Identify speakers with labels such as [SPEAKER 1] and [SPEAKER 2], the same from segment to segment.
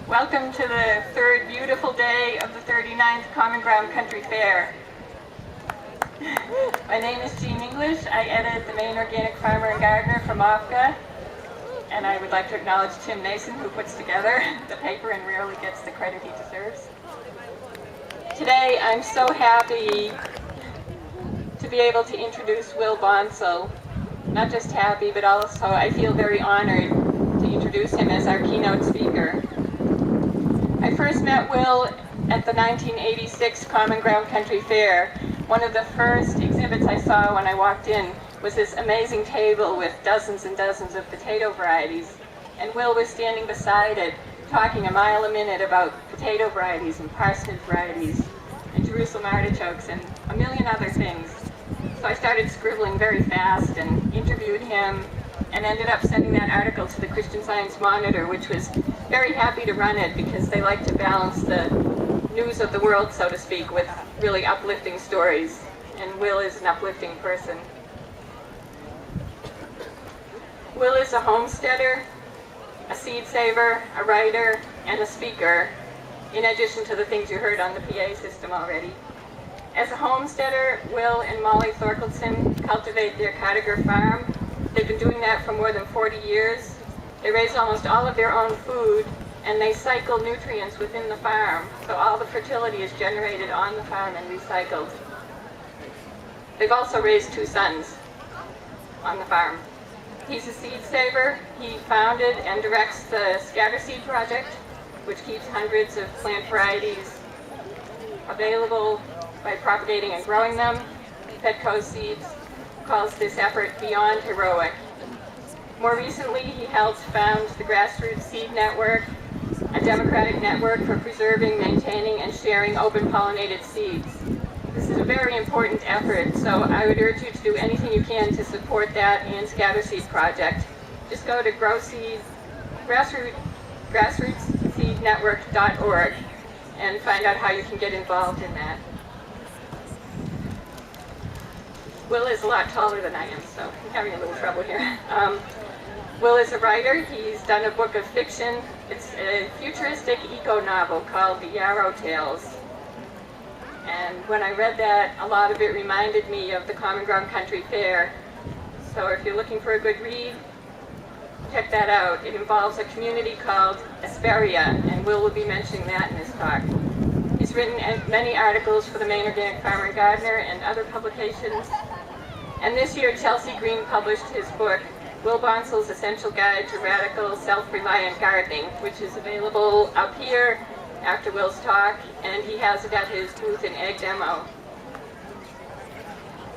[SPEAKER 1] Welcome to the third beautiful day of the 39th Common Ground Country Fair. My name is Jean English. I edit the Maine Organic Farmer and Gardener from MOFGA, and I would like to acknowledge Tim Nason, who puts together the paper and rarely gets the credit he deserves. Today I'm so happy to be able to introduce Will Bonsall. Not just happy, but also I feel very honored to introduce him as our keynote speaker. I first met Will at the 1986 Common Ground Country Fair. One of the first exhibits I saw when I walked in was this amazing table with dozens and dozens of potato varieties. And Will was standing beside it, talking a mile a minute about potato varieties and parsnip varieties and Jerusalem artichokes and a million other things. So I started scribbling very fast and interviewed him and ended up sending that article to the Christian Science Monitor, which was very happy to run it because they like to balance the news of the world, so to speak, with really uplifting stories. And Will is an uplifting person. Will is a homesteader, a seed saver, a writer, and a speaker, in addition to the things you heard on the PA system already. As a homesteader, Will and Molly Thorkelson cultivate their Cartiger farm. They've been doing that for more than 40 years. They raise almost all of their own food, and they cycle nutrients within the farm, so all the fertility is generated on the farm and recycled. They've also raised 2 sons on the farm. He's a seed saver. He founded and directs the Scatterseed Project, which keeps hundreds of plant varieties available by propagating and growing them. Petco Seeds calls this effort beyond heroic. More recently, he helped found the Grassroots Seed Network, a democratic network for preserving, maintaining, and sharing open pollinated seeds. This is a very important effort, so I would urge you to do anything you can to support that and Scatterseed Project. Just go to grassrootsseednetwork.org and find out how you can get involved in that. Will is a lot taller than I am, so I'm having a little trouble here. Will is a writer. He's done a book of fiction. It's a futuristic eco-novel called The Yarrow Tales. And when I read that, a lot of it reminded me of the Common Ground Country Fair. So if you're looking for a good read, check that out. It involves a community called Asperia, and Will be mentioning that in his talk. He's written many articles for the Maine Organic Farmer and Gardener and other publications. And this year, Chelsea Green published his book, Will Bonsall's Essential Guide to Radical Self-Reliant Gardening, which is available up here after Will's talk, and he has it at his booth in Egg Demo.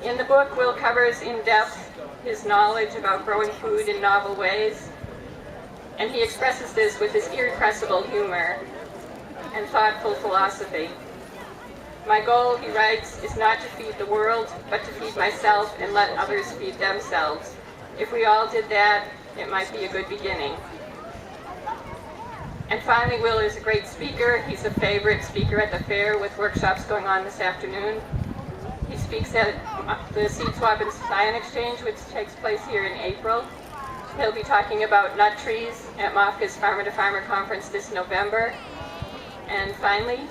[SPEAKER 1] In the book, Will covers in depth his knowledge about growing food in novel ways, and he expresses this with his irrepressible humor and thoughtful philosophy. My goal, he writes, is not to feed the world, but to feed myself and let others feed themselves. If we all did that, it might be a good beginning. And finally, Will is a great speaker. He's a favorite speaker at the fair with workshops going on this afternoon. He speaks at the Seed Swap and Scion Exchange, which takes place here in April. He'll be talking about nut trees at MOFGA's Farmer to Farmer Conference this November. And finally,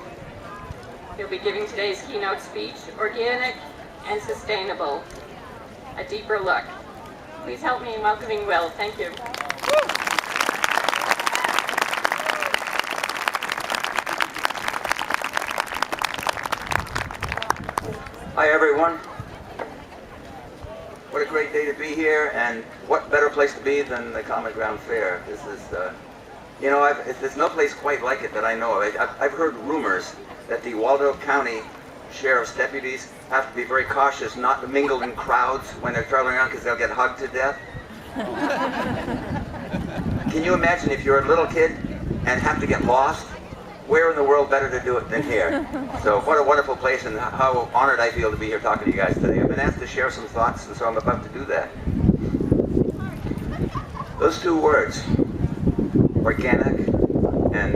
[SPEAKER 1] he'll be giving today's keynote speech, Organic and Sustainable, a deeper look. Please help me in welcoming Will. Thank you.
[SPEAKER 2] Hi everyone. What a great day to be here, and what better place to be than the Common Ground Fair. This is, there's no place quite like it that I know of. I've heard rumors that the Waldo County Sheriff's deputies have to be very cautious not to mingle in crowds when they're traveling around because they'll get hugged to death. Can you imagine if you're a little kid and have to get lost? Where in the world better to do it than here? So what a wonderful place, and how honored I feel to be here talking to you guys today. I've been asked to share some thoughts, and so I'm about to do that. Those 2 words, organic and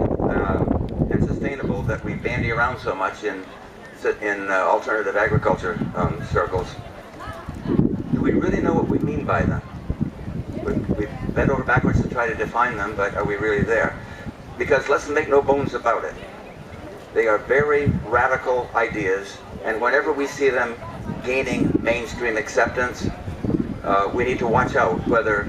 [SPEAKER 2] sustainable, that we bandy around so much in alternative agriculture circles, do we really know what we mean by them? We've bent over backwards to try to define them, but are we really there? Because let's make no bones about it, they are very radical ideas, and whenever we see them gaining mainstream acceptance, we need to watch out whether,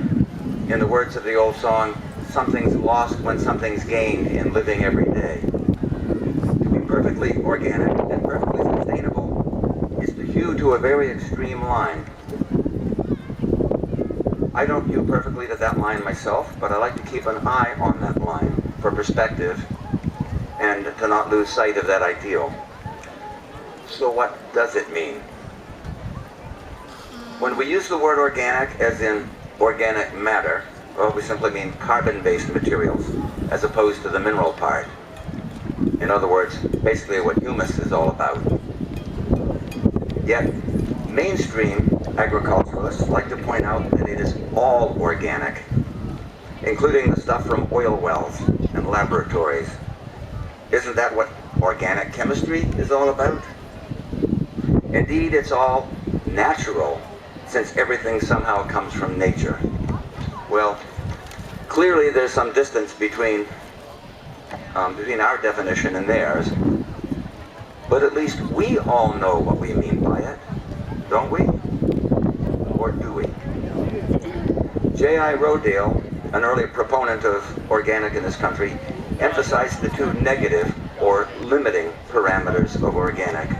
[SPEAKER 2] in the words of the old song, something's lost when something's gained in living every day. To be perfectly organic and perfectly sustainable is to hew to a very extreme line. I don't hew perfectly to that line myself, but I like to keep an eye on that line for perspective and to not lose sight of that ideal. So what does it mean? When we use the word organic as in organic matter, well, we simply mean carbon-based materials as opposed to the mineral part. In other words, basically what humus is all about. Yet, mainstream agriculturalists like to point out that it is all organic, including the stuff from oil wells and laboratories. Isn't that what organic chemistry is all about? Indeed, it's all natural, since everything somehow comes from nature. Well, clearly there's some distance between our definition and theirs, but at least we all know what we mean by it, don't we? Or do we? J.I. Rodale, an early proponent of organic in this country, emphasized the two negative or limiting parameters of organic.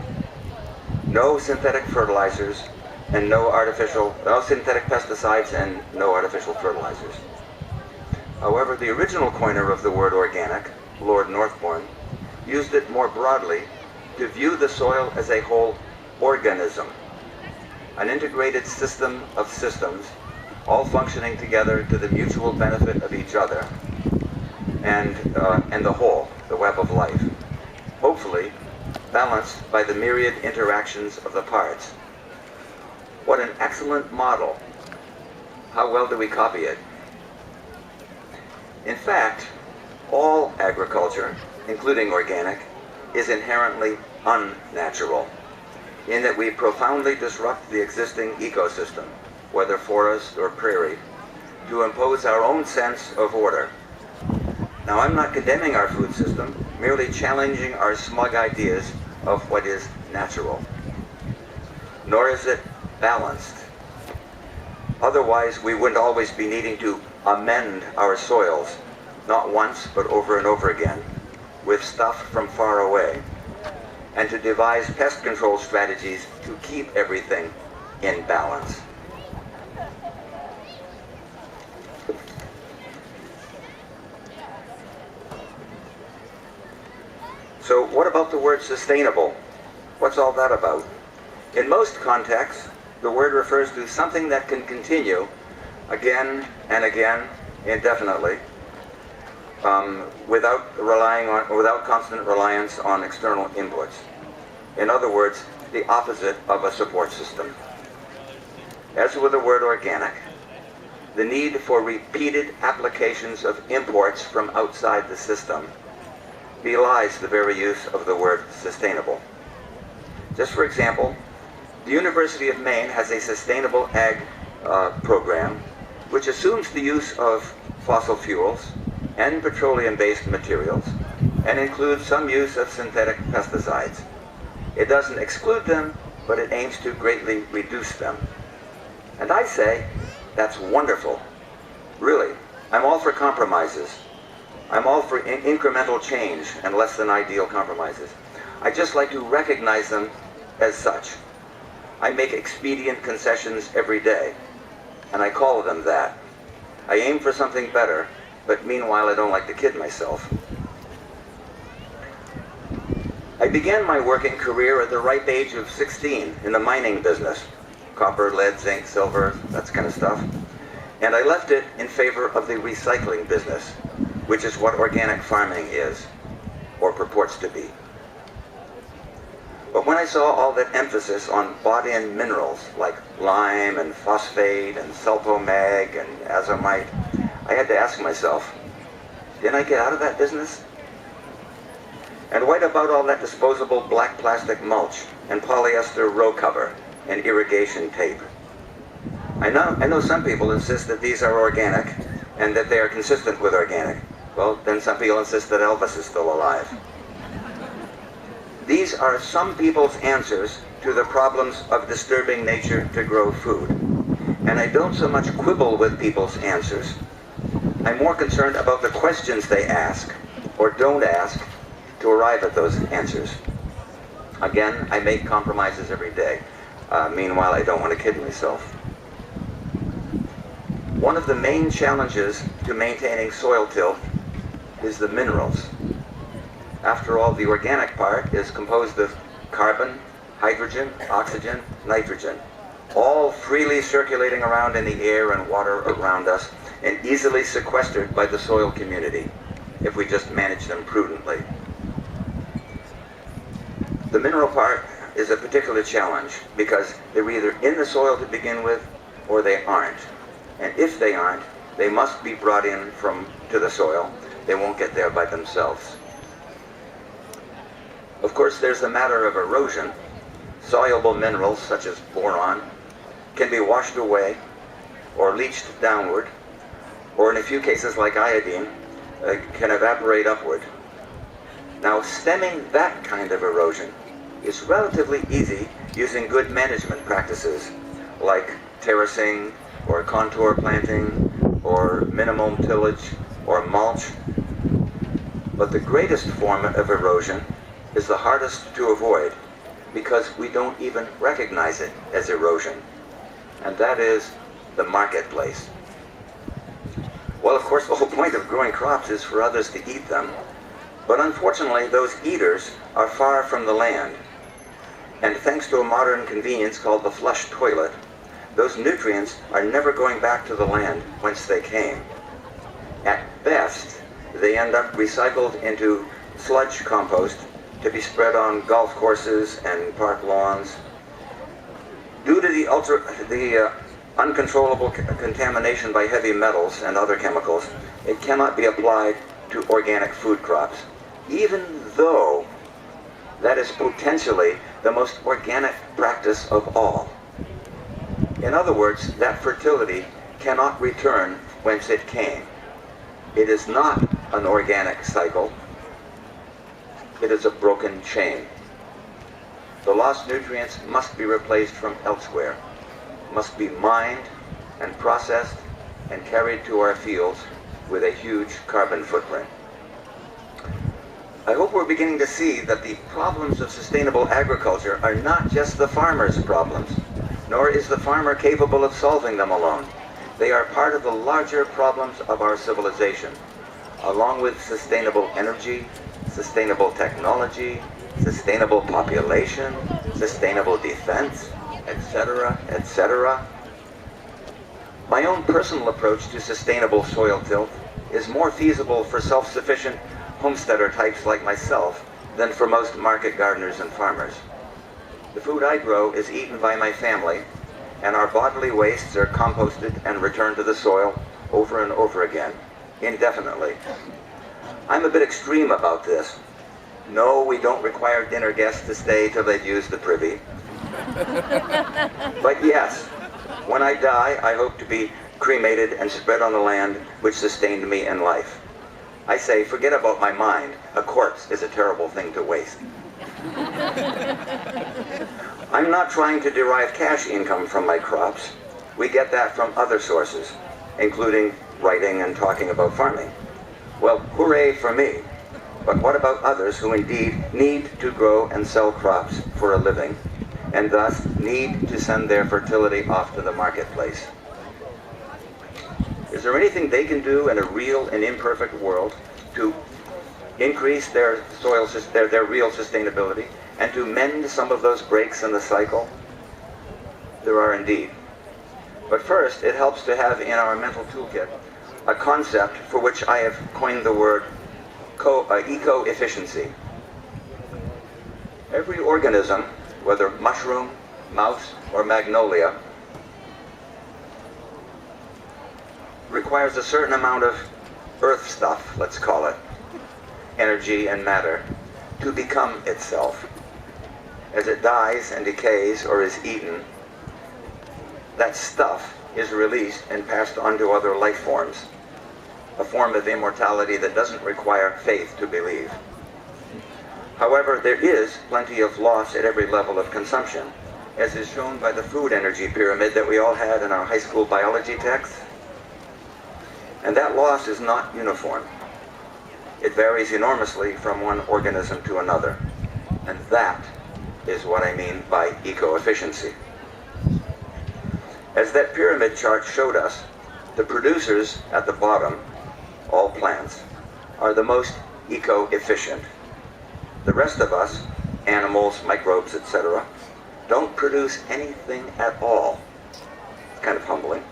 [SPEAKER 2] No synthetic fertilizers and no synthetic pesticides and no artificial fertilizers. However, the original coiner of the word organic, Lord Northbourne, used it more broadly to view the soil as a whole organism, an integrated system of systems, all functioning together to the mutual benefit of each other and the whole, the web of life, hopefully balanced by the myriad interactions of the parts. What an excellent model. How well do we copy it? In fact, all agriculture, including organic, is inherently unnatural, in that we profoundly disrupt the existing ecosystem, whether forest or prairie, to impose our own sense of order. Now, I'm not condemning our food system, merely challenging our smug ideas of what is natural. Nor is it balanced. Otherwise, we wouldn't always be needing to amend our soils, not once, but over and over again, with stuff from far away, and to devise pest control strategies to keep everything in balance. So what about the word sustainable? What's all that about? In most contexts, the word refers to something that can continue again and again indefinitely, without constant reliance on external inputs. In other words, the opposite of a support system. As with the word organic, the need for repeated applications of imports from outside the system belies the very use of the word sustainable. Just for example, the University of Maine has a sustainable ag program which assumes the use of fossil fuels and petroleum-based materials and includes some use of synthetic pesticides. It doesn't exclude them, but it aims to greatly reduce them. And I say, that's wonderful. Really, I'm all for compromises. I'm all for incremental change and less than ideal compromises. I just like to recognize them as such. I make expedient concessions every day, and I call them that. I aim for something better, but meanwhile I don't like to kid myself. I began my working career at the ripe age of 16 in the mining business. Copper, lead, zinc, silver, that kind of stuff. And I left it in favor of the recycling business, which is what organic farming is, or purports to be. But when I saw all that emphasis on bought-in minerals like lime and phosphate and sulfomag and azomite, I had to ask myself, didn't I get out of that business? And what about all that disposable black plastic mulch and polyester row cover and irrigation tape? I know some people insist that these are organic and that they are consistent with organic, Well, then some people insist that Elvis is still alive. These are some people's answers to the problems of disturbing nature to grow food. And I don't so much quibble with people's answers. I'm more concerned about the questions they ask or don't ask to arrive at those answers. Again, I make compromises every day. Meanwhile, I don't want to kid myself. One of the main challenges to maintaining soil tilth is the minerals. After all, the organic part is composed of carbon, hydrogen, oxygen, nitrogen, all freely circulating around in the air and water around us and easily sequestered by the soil community if we just manage them prudently. The mineral part is a particular challenge because they're either in the soil to begin with or they aren't. And if they aren't, they must be brought in to the soil. They won't get there by themselves. Of course, there's the matter of erosion. Soluble minerals such as boron can be washed away or leached downward, or in a few cases like iodine, can evaporate upward. Now, stemming that kind of erosion is relatively easy using good management practices like terracing or contour planting or minimum tillage or mulch. But the greatest form of erosion is the hardest to avoid because we don't even recognize it as erosion, and that is the marketplace. Well, of course, the whole point of growing crops is for others to eat them, but unfortunately those eaters are far from the land, and thanks to a modern convenience called the flush toilet, those nutrients are never going back to the land whence they came. At best, they end up recycled into sludge compost to be spread on golf courses and park lawns. Due to the uncontrollable contamination by heavy metals and other chemicals, it cannot be applied to organic food crops, even though that is potentially the most organic practice of all. In other words, that fertility cannot return whence it came. It is not an organic cycle. It is a broken chain. The lost nutrients must be replaced from elsewhere, must be mined and processed and carried to our fields with a huge carbon footprint. I hope we're beginning to see that the problems of sustainable agriculture are not just the farmer's problems, nor is the farmer capable of solving them alone. They are part of the larger problems of our civilization, along with sustainable energy, sustainable technology, sustainable population, sustainable defense, etc., etc. My own personal approach to sustainable soil tilth is more feasible for self-sufficient homesteader types like myself than for most market gardeners and farmers. The food I grow is eaten by my family, and our bodily wastes are composted and returned to the soil over and over again, indefinitely. I'm a bit extreme about this. No, we don't require dinner guests to stay till they've used the privy. But yes, when I die, I hope to be cremated and spread on the land which sustained me in life. I say, forget about my mind. A corpse is a terrible thing to waste. I'm not trying to derive cash income from my crops. We get that from other sources, including writing and talking about farming. Well, hooray for me. But what about others who indeed need to grow and sell crops for a living, and thus need to send their fertility off to the marketplace? Is there anything they can do in a real and imperfect world to increase their real sustainability and to mend some of those breaks in the cycle? There are indeed. But first, it helps to have in our mental toolkit a concept for which I have coined the word eco-efficiency. Every organism, whether mushroom, mouse, or magnolia, requires a certain amount of earth stuff, let's call it, energy and matter, to become itself. As it dies and decays or is eaten, that stuff is released and passed on to other life forms. a form of immortality that doesn't require faith to believe. However, there is plenty of loss at every level of consumption, as is shown by the food energy pyramid that we all had in our high school biology text. And that loss is not uniform. It varies enormously from one organism to another. And that is what I mean by eco-efficiency. As that pyramid chart showed us, the producers at the bottom, all plants, are the most eco-efficient. The rest of us, animals, microbes, etc., don't produce anything at all. It's kind of humbling.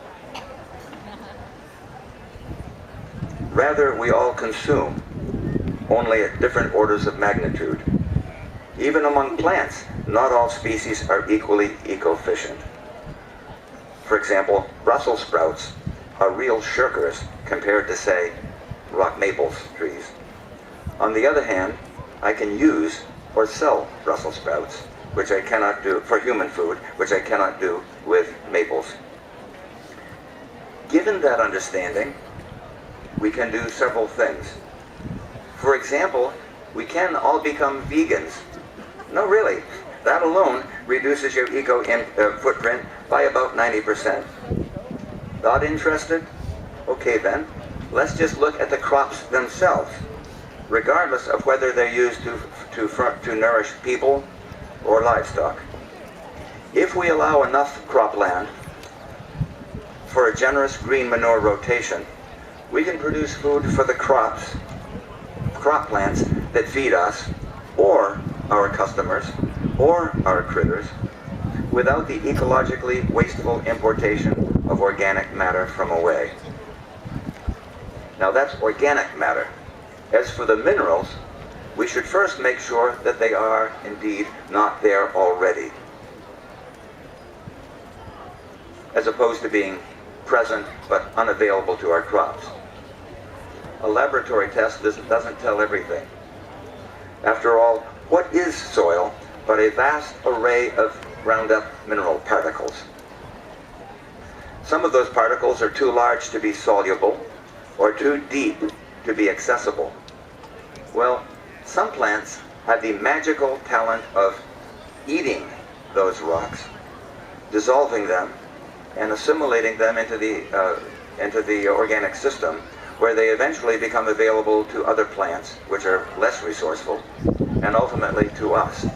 [SPEAKER 2] Rather, we all consume, only at different orders of magnitude. Even among plants, not all species are equally eco-efficient. For example, Brussels sprouts are real shirkers compared to, say, rock maples trees. On the other hand, I can use or sell Brussels sprouts, which I cannot do for human food, which I cannot do with maples. Given that understanding, we can do several things. For example, we can all become vegans. No, really. That alone reduces your eco footprint by about 90%. Not interested? Okay then, let's just look at the crops themselves, regardless of whether they're used to nourish people or livestock. If we allow enough cropland for a generous green manure rotation, we can produce food for the crop plants that feed us, or our customers, or our critters, without the ecologically wasteful importation of organic matter from away. Now that's organic matter. As for the minerals, we should first make sure that they are indeed not there already, as opposed to being present but unavailable to our crops. A laboratory test doesn't tell everything. After all, what is soil but a vast array of ground up mineral particles? Some of those particles are too large to be soluble or too deep to be accessible. Well, some plants have the magical talent of eating those rocks, dissolving them, and assimilating them into the organic system, where they eventually become available to other plants, which are less resourceful, and ultimately to us.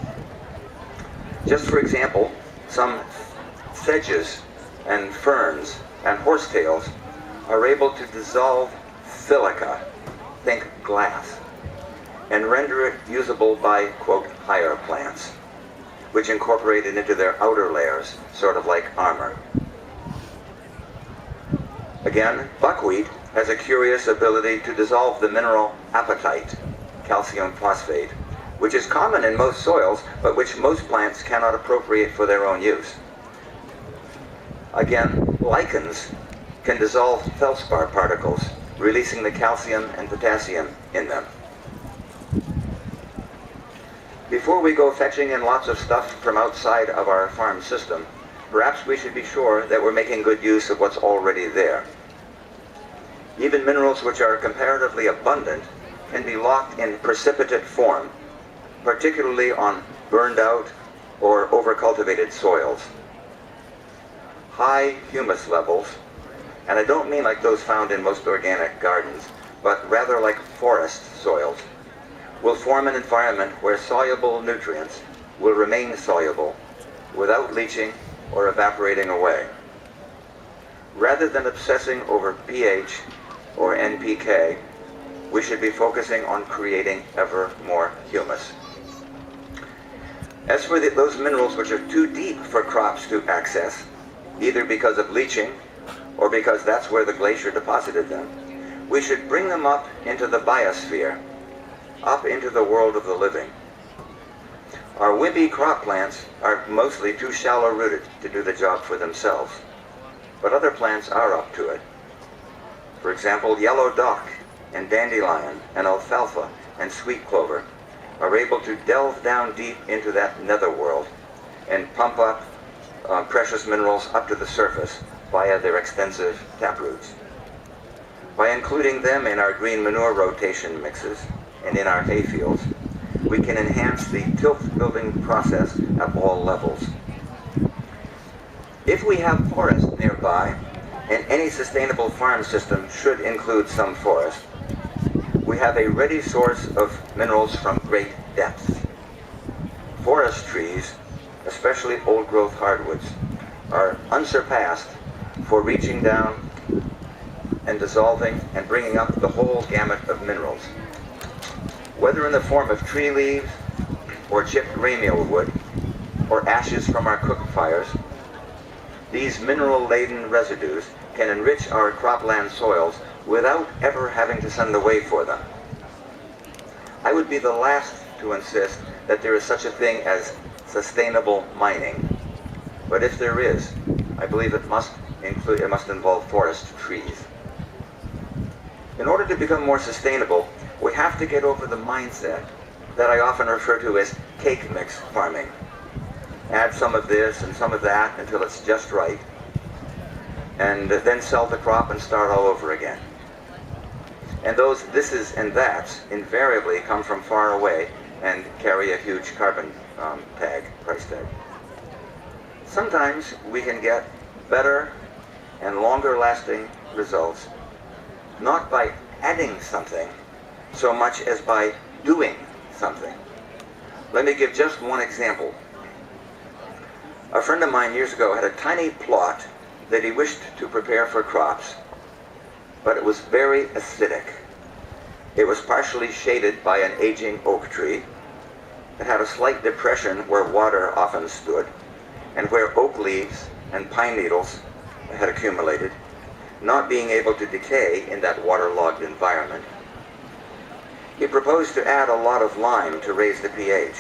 [SPEAKER 2] Just for example, some sedges and ferns and horsetails are able to dissolve silica, think glass, and render it usable by, quote, higher plants, which incorporate it into their outer layers, sort of like armor. Again, buckwheat has a curious ability to dissolve the mineral apatite, calcium phosphate, which is common in most soils, but which most plants cannot appropriate for their own use. Again, lichens can dissolve feldspar particles, releasing the calcium and potassium in them. Before we go fetching in lots of stuff from outside of our farm system, perhaps we should be sure that we're making good use of what's already there. Even minerals which are comparatively abundant can be locked in precipitate form, particularly on burned out or overcultivated soils. High humus levels, and I don't mean like those found in most organic gardens, but rather like forest soils, will form an environment where soluble nutrients will remain soluble without leaching or evaporating away. Rather than obsessing over pH or NPK, we should be focusing on creating ever more humus. As for those minerals which are too deep for crops to access, either because of leaching or because that's where the glacier deposited them, we should bring them up into the biosphere, up into the world of the living. Our wimpy crop plants are mostly too shallow rooted to do the job for themselves, but other plants are up to it. For example, yellow dock and dandelion and alfalfa and sweet clover are able to delve down deep into that netherworld and pump up precious minerals up to the surface via their extensive taproots. By including them in our green manure rotation mixes and in our hayfields, we can enhance the tilth building process at all levels. If we have forest nearby, and any sustainable farm system should include some forest, we have a ready source of minerals from great depths. Forest trees, especially old-growth hardwoods, are unsurpassed for reaching down and dissolving and bringing up the whole gamut of minerals. Whether in the form of tree leaves, or chipped graymeal wood, or ashes from our cook fires, these mineral-laden residues can enrich our cropland soils without ever having to send away for them. I would be the last to insist that there is such a thing as sustainable mining. But if there is, I believe it must involve forest trees. In order to become more sustainable, we have to get over the mindset that I often refer to as cake mix farming. Add some of this and some of that until it's just right, and then sell the crop and start all over again. And those thises and that's invariably come from far away and carry a huge carbon price tag. Sometimes we can get better and longer lasting results not by adding something so much as by doing something. Let me give just one example. A friend of mine years ago had a tiny plot that he wished to prepare for crops, but it was very acidic. It was partially shaded by an aging oak tree. It had a slight depression where water often stood, and where oak leaves and pine needles had accumulated, not being able to decay in that waterlogged environment. He proposed to add a lot of lime to raise the pH,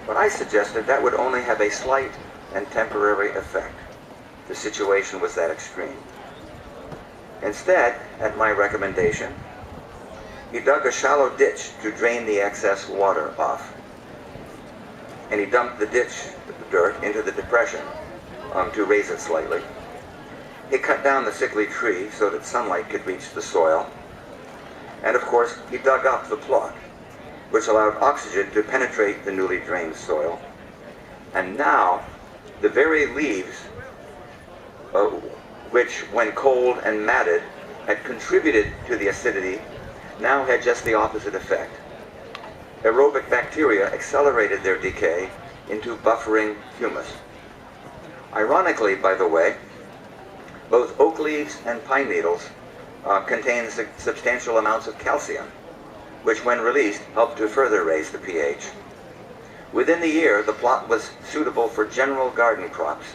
[SPEAKER 2] but I suggested that would only have a slight and temporary effect. The situation was that extreme. Instead, at my recommendation, he dug a shallow ditch to drain the excess water off, and he dumped the ditch dirt into the depression to raise it slightly. He cut down the sickly tree so that sunlight could reach the soil, and of course he dug up the plot, which allowed oxygen to penetrate the newly drained soil. And now the very leaves, which when cold and matted had contributed to the acidity, now had just the opposite effect. Aerobic bacteria accelerated their decay into buffering humus. Ironically, by the way, both oak leaves and pine needles contain substantial amounts of calcium, which when released helped to further raise the pH. Within the year, the plot was suitable for general garden crops,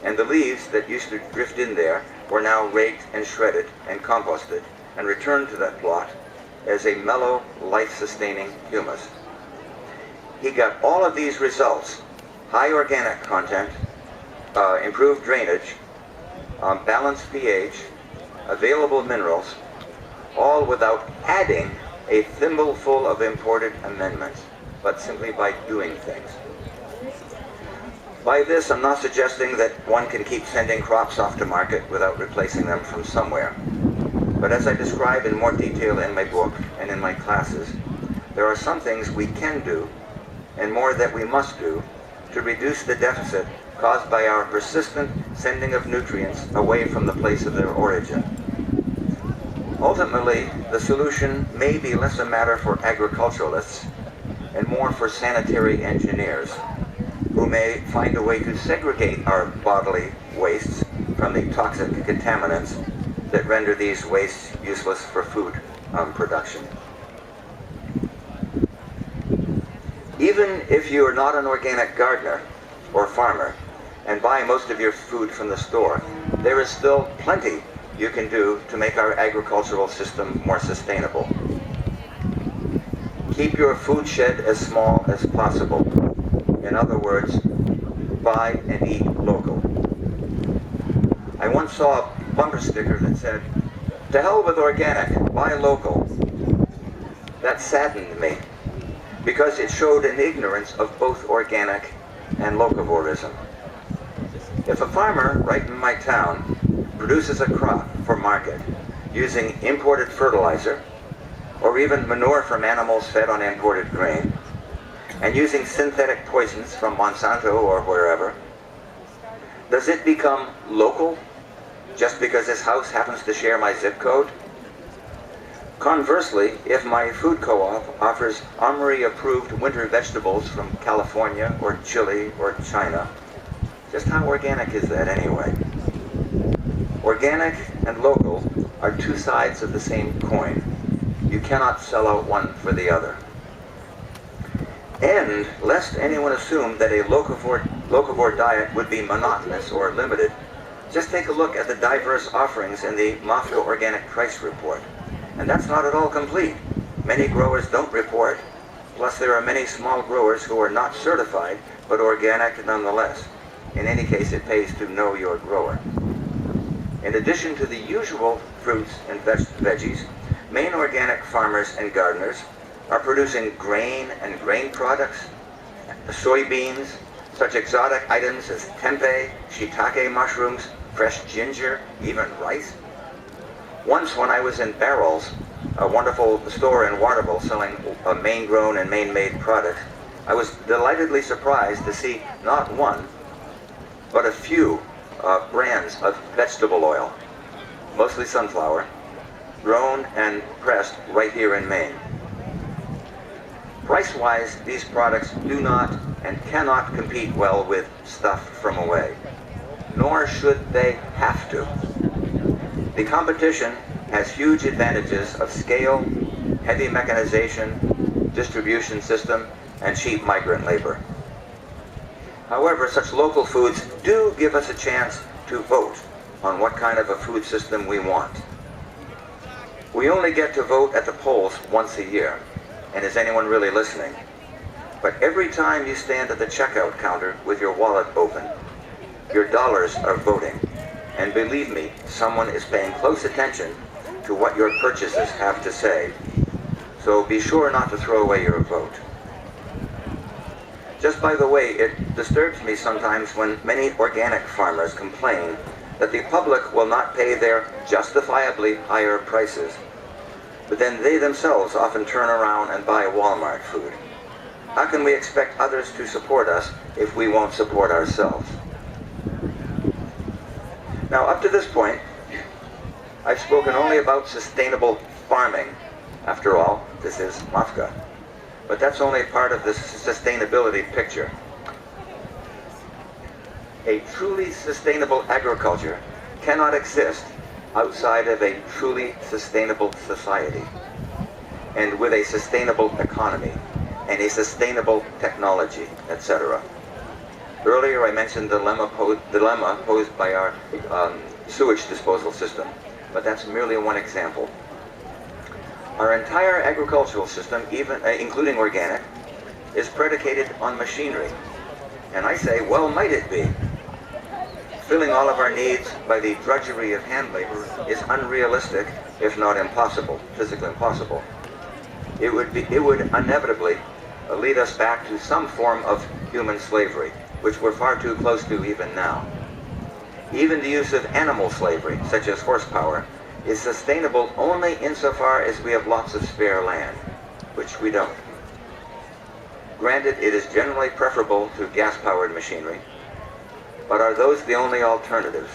[SPEAKER 2] and the leaves that used to drift in there were now raked and shredded and composted and returned to that plot as a mellow, life-sustaining humus. He got all of these results: high organic content, improved drainage, balanced pH, available minerals, all without adding a thimbleful of imported amendments, but simply by doing things. By this, I'm not suggesting that one can keep sending crops off to market without replacing them from somewhere. But as I describe in more detail in my book and in my classes, there are some things we can do, and more that we must do, to reduce the deficit caused by our persistent sending of nutrients away from the place of their origin. Ultimately, the solution may be less a matter for agriculturalists and more for sanitary engineers, who may find a way to segregate our bodily wastes from the toxic contaminants that render these wastes useless for food production. Even if you are not an organic gardener or farmer and buy most of your food from the store, there is still plenty you can do to make our agricultural system more sustainable. Keep your food shed as small as possible. In other words, buy and eat local. I once saw a bumper sticker that said, "To hell with organic, buy local." That saddened me, because it showed an ignorance of both organic and locavorism. If a farmer right in my town produces a crop for market using imported fertilizer, or even manure from animals fed on imported grain, and using synthetic poisons from Monsanto or wherever, does it become local just because this house happens to share my zip code? Conversely, if my food co-op offers Armory-approved winter vegetables from California or Chile or China, just how organic is that anyway? Organic and local are two sides of the same coin. You cannot sell out one for the other. And lest anyone assume that a locavore diet would be monotonous or limited, just take a look at the diverse offerings in the MOFGA Organic Price Report. And that's not at all complete. Many growers don't report, plus there are many small growers who are not certified, but organic nonetheless. In any case, it pays to know your grower. In addition to the usual fruits and veggies, Maine organic farmers and gardeners are producing grain and grain products, soybeans, such exotic items as tempeh, shiitake mushrooms, fresh ginger, even rice. Once when I was in Barrels, a wonderful store in Waterville selling Maine-grown and Maine-made products, I was delightedly surprised to see not one, but a few brands of vegetable oil, mostly sunflower, grown and pressed right here in Maine. Price-wise, these products do not and cannot compete well with stuff from away, nor should they have to. The competition has huge advantages of scale, heavy mechanization, distribution system, and cheap migrant labor. However, such local foods do give us a chance to vote on what kind of a food system we want. We only get to vote at the polls once a year, and is anyone really listening? But every time you stand at the checkout counter with your wallet open, your dollars are voting. And believe me, someone is paying close attention to what your purchases have to say. So be sure not to throw away your vote. Just by the way, it disturbs me sometimes when many organic farmers complain that the public will not pay their justifiably higher prices, but then they themselves often turn around and buy Walmart food. How can we expect others to support us if we won't support ourselves? Now, up to this point, I've spoken only about sustainable farming. After all, this is MOFGA. But that's only part of the sustainability picture. A truly sustainable agriculture cannot exist outside of a truly sustainable society, and with a sustainable economy, and a sustainable technology, etc. Earlier I mentioned the dilemma posed by our sewage disposal system, but that's merely one example. Our entire agricultural system, even including organic, is predicated on machinery. And I say, well might it be. Filling all of our needs by the drudgery of hand labor is unrealistic, if not impossible, physically impossible. It would inevitably lead us back to some form of human slavery, which we're far too close to even now. Even the use of animal slavery, such as horsepower, is sustainable only insofar as we have lots of spare land, which we don't. Granted, it is generally preferable to gas-powered machinery, but are those the only alternatives?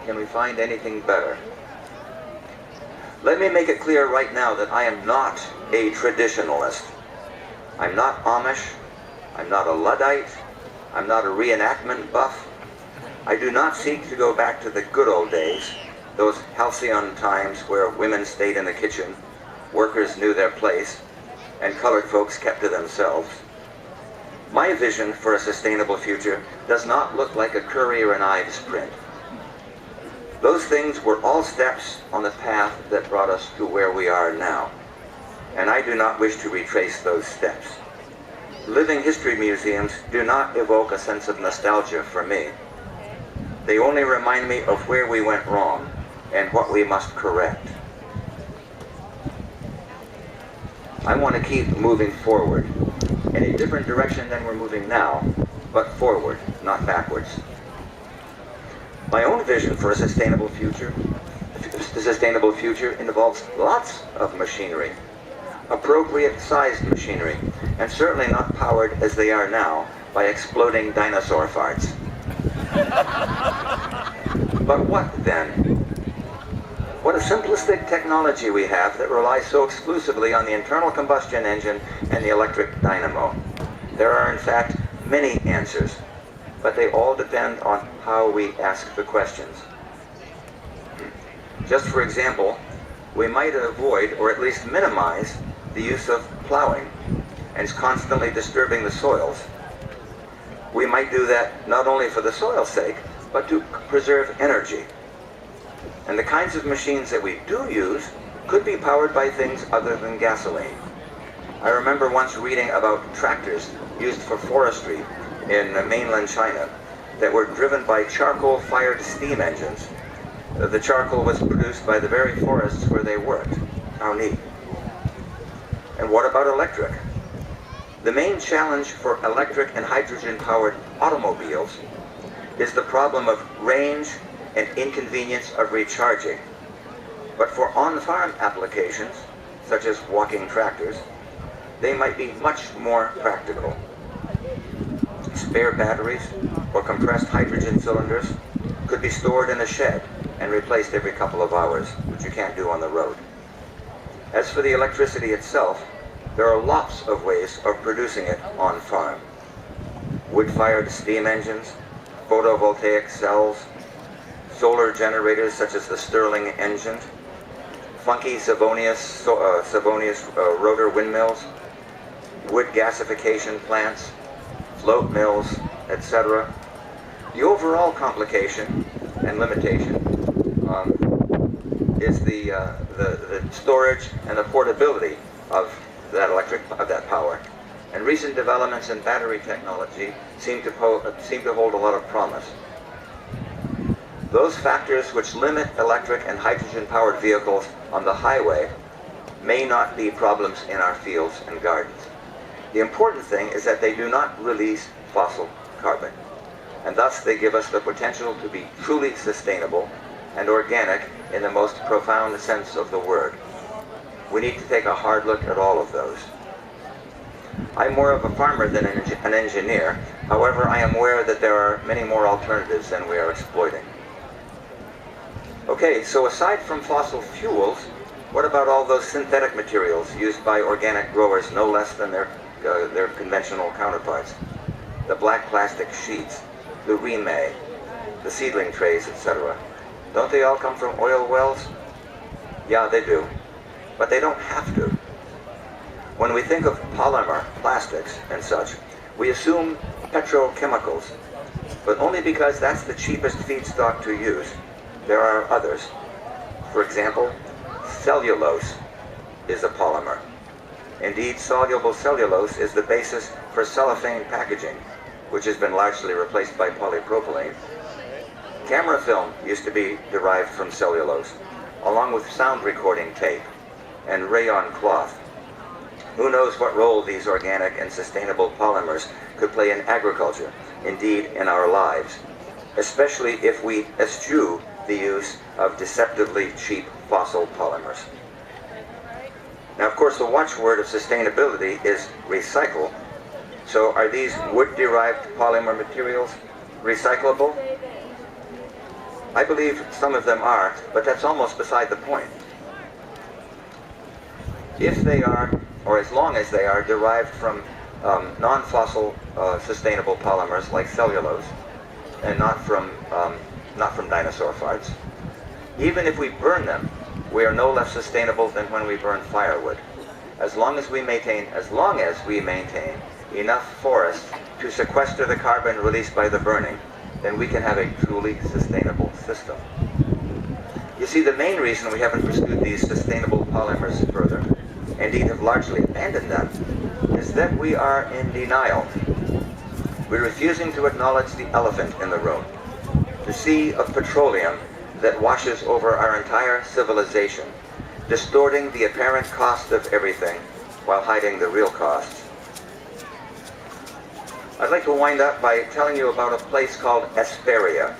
[SPEAKER 2] Can we find anything better? Let me make it clear right now that I am not a traditionalist. I'm not Amish, I'm not a Luddite, I'm not a reenactment buff. I do not seek to go back to the good old days, those halcyon times where women stayed in the kitchen, workers knew their place, and colored folks kept to themselves. My vision for a sustainable future does not look like a Currier and Ives print. Those things were all steps on the path that brought us to where we are now, and I do not wish to retrace those steps. Living history museums do not evoke a sense of nostalgia for me. They only remind me of where we went wrong and what we must correct. I want to keep moving forward in a different direction than we're moving now, but forward, not backwards. My own vision for a sustainable future The sustainable future involves lots of machinery, appropriate sized machinery, and certainly not powered as they are now by exploding dinosaur farts. But what then? What a simplistic technology we have that relies so exclusively on the internal combustion engine and the electric dynamo. There are in fact many answers, but they all depend on how we ask the questions. Just for example, we might avoid or at least minimize the use of plowing and constantly disturbing the soils. We might do that not only for the soil's sake, but to preserve energy. And the kinds of machines that we do use could be powered by things other than gasoline. I remember once reading about tractors used for forestry in mainland China that were driven by charcoal-fired steam engines. The charcoal was produced by the very forests where they worked. How neat. And what about electric? The main challenge for electric and hydrogen-powered automobiles is the problem of range and inconvenience of recharging. But for on-farm applications, such as walking tractors, they might be much more practical. Spare batteries or compressed hydrogen cylinders could be stored in a shed and replaced every couple of hours, which you can't do on the road. As for the electricity itself, there are lots of ways of producing it on farm. Wood-fired steam engines, photovoltaic cells, solar generators such as the Stirling engine, funky Savonius rotor windmills, wood gasification plants, float mills, etc. The overall complication and limitation is the storage and the portability of that power. And recent developments in battery technology seem to hold a lot of promise. Those factors which limit electric and hydrogen-powered vehicles on the highway may not be problems in our fields and gardens. The important thing is that they do not release fossil carbon, and thus they give us the potential to be truly sustainable and organic in the most profound sense of the word. We need to take a hard look at all of those. I'm more of a farmer than an engineer. However, I am aware that there are many more alternatives than we are exploiting. Okay, so aside from fossil fuels, what about all those synthetic materials used by organic growers no less than their conventional counterparts? The black plastic sheets, the remay, the seedling trays, etc. Don't they all come from oil wells? Yeah, they do. But they don't have to. When we think of polymer, plastics, and such, we assume petrochemicals, but only because that's the cheapest feedstock to use. There are others. For example, cellulose is a polymer. Indeed, soluble cellulose is the basis for cellophane packaging, which has been largely replaced by polypropylene. Camera film used to be derived from cellulose, along with sound recording tape and rayon cloth. Who knows what role these organic and sustainable polymers could play in agriculture, indeed in our lives, especially if we eschew the use of deceptively cheap fossil polymers. Now, of course, the watchword of sustainability is recycle. So are these wood-derived polymer materials recyclable? I believe some of them are, but that's almost beside the point. If they are, or as long as they are, derived from non-fossil sustainable polymers like cellulose, and not from dinosaur farts, even if we burn them, we are no less sustainable than when we burn firewood. As long as we maintain enough forests to sequester the carbon released by the burning, then we can have a truly sustainable system. You see, the main reason we haven't pursued these sustainable polymers further, indeed have largely abandoned them, is that we are in denial. We're refusing to acknowledge the elephant in the room, the sea of petroleum that washes over our entire civilization, distorting the apparent cost of everything while hiding the real costs. I'd like to wind up by telling you about a place called Esperia.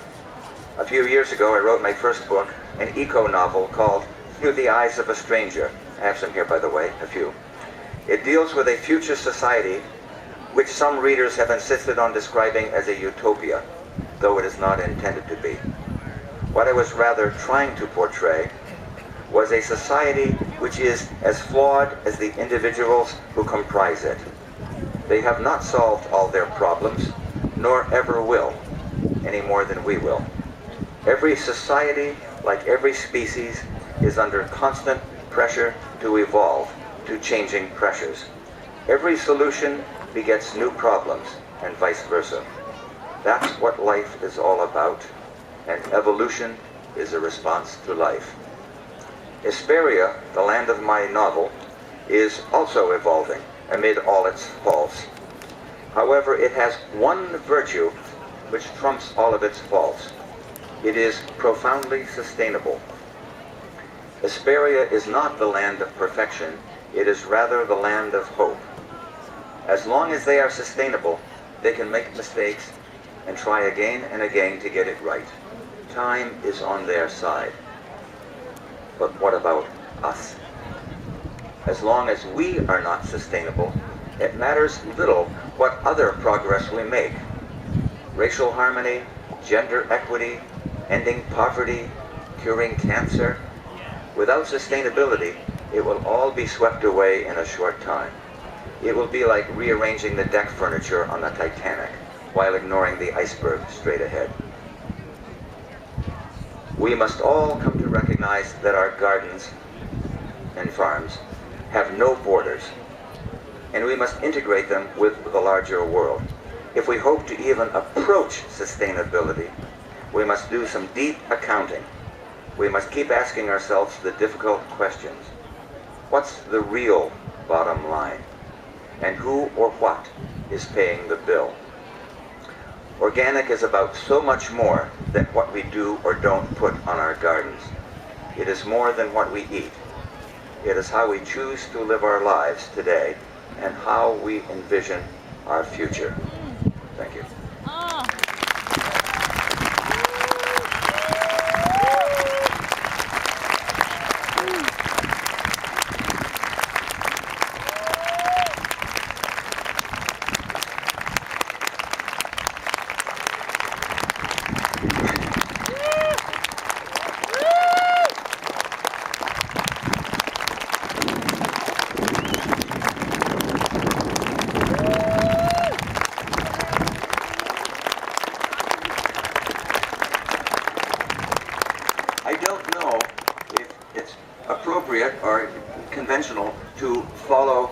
[SPEAKER 2] A few years ago, I wrote my first book, an eco-novel called Through the Eyes of a Stranger. I have some here, by the way, a few. It deals with a future society which some readers have insisted on describing as a utopia, though it is not intended to be. What I was rather trying to portray was a society which is as flawed as the individuals who comprise it. They have not solved all their problems, nor ever will, any more than we will. Every society, like every species, is under constant pressure to evolve to changing pressures. Every solution begets new problems, and vice versa. That's what life is all about, and evolution is a response to life. Hesperia, the land of my novel, is also evolving amid all its faults. However, it has one virtue which trumps all of its faults. It is profoundly sustainable. Hesperia is not the land of perfection, it is rather the land of hope. As long as they are sustainable, they can make mistakes and try again and again to get it right. Time is on their side. But what about us? As long as we are not sustainable, it matters little what other progress we make. Racial harmony, gender equity, ending poverty, curing cancer. Without sustainability, it will all be swept away in a short time. It will be like rearranging the deck furniture on the Titanic while ignoring the iceberg straight ahead. We must all come to recognize that our gardens and farms have no borders, and we must integrate them with the larger world. If we hope to even approach sustainability, we must do some deep accounting. We must keep asking ourselves the difficult questions. What's the real bottom line? And who or what is paying the bill? Organic is about so much more than what we do or don't put on our gardens. It is more than what we eat. It is how we choose to live our lives today and how we envision our future. Thank you. Or conventional to follow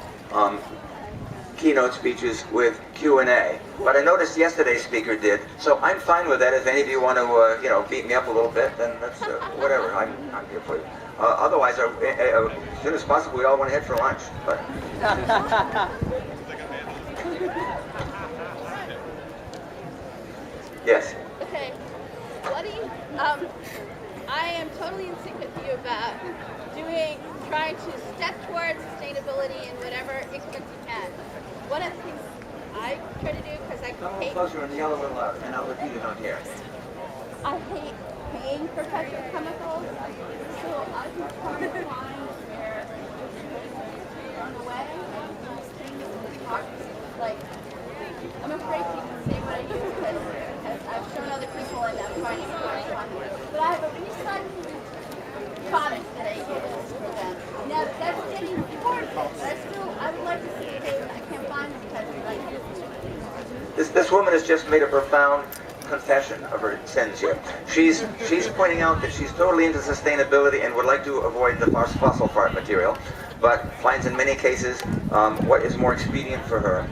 [SPEAKER 2] keynote speeches with Q&A. But I noticed yesterday's speaker did, so I'm fine with that. If any of you want to, beat me up a little bit, then that's whatever. I'm here for you. Otherwise, as soon as possible, we all want to head for lunch. But yes.
[SPEAKER 3] Okay. What do you? I am totally in sync with you about trying to step towards sustainability in whatever increments you can. One of the things I try to do, because I hate...
[SPEAKER 2] Closer and yell a little louder, and I'll repeat it on here.
[SPEAKER 3] I hate paying for petrochemicals, so I can try to find where it's on the way. Like, I'm afraid to even say what I do because I've shown other people and I'm trying to find it. But I have a recycling product that I use for them. Now that's getting important, but I would like to see it. I can't find it because
[SPEAKER 2] This woman has just made a profound confession of her sins here. She's pointing out that she's totally into sustainability and would like to avoid the fossil fart material, but finds in many cases what is more expedient for her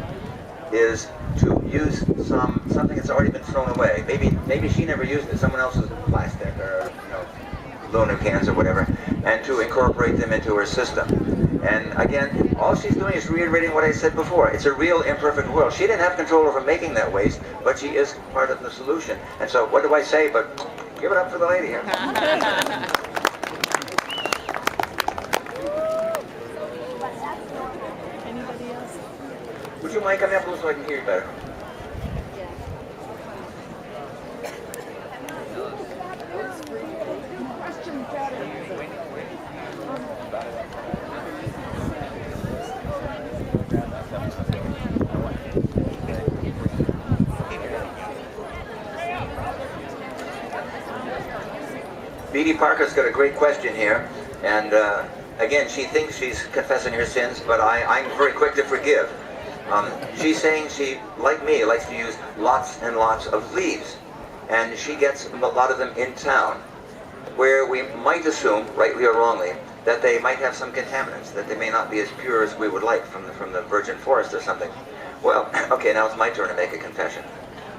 [SPEAKER 2] is to use something that's already been thrown away. Maybe she never used it. Someone else's plastic or aluminum cans or whatever, and to incorporate them into her system. And again, all she's doing is reiterating what I said before. It's a real imperfect world. She didn't have control over making that waste, but she is part of the solution. And so what do I say but give it up for the lady here.
[SPEAKER 4] Anybody else?
[SPEAKER 2] Would you mind coming up a little so I can hear you better?
[SPEAKER 4] Question
[SPEAKER 2] Edie Parker's got a great question here, and again, she thinks she's confessing her sins, but I'm very quick to forgive. She's saying she, like me, likes to use lots and lots of leaves, and she gets a lot of them in town, where we might assume, rightly or wrongly, that they might have some contaminants, that they may not be as pure as we would like from the virgin forest or something. Well, okay, now it's my turn to make a confession.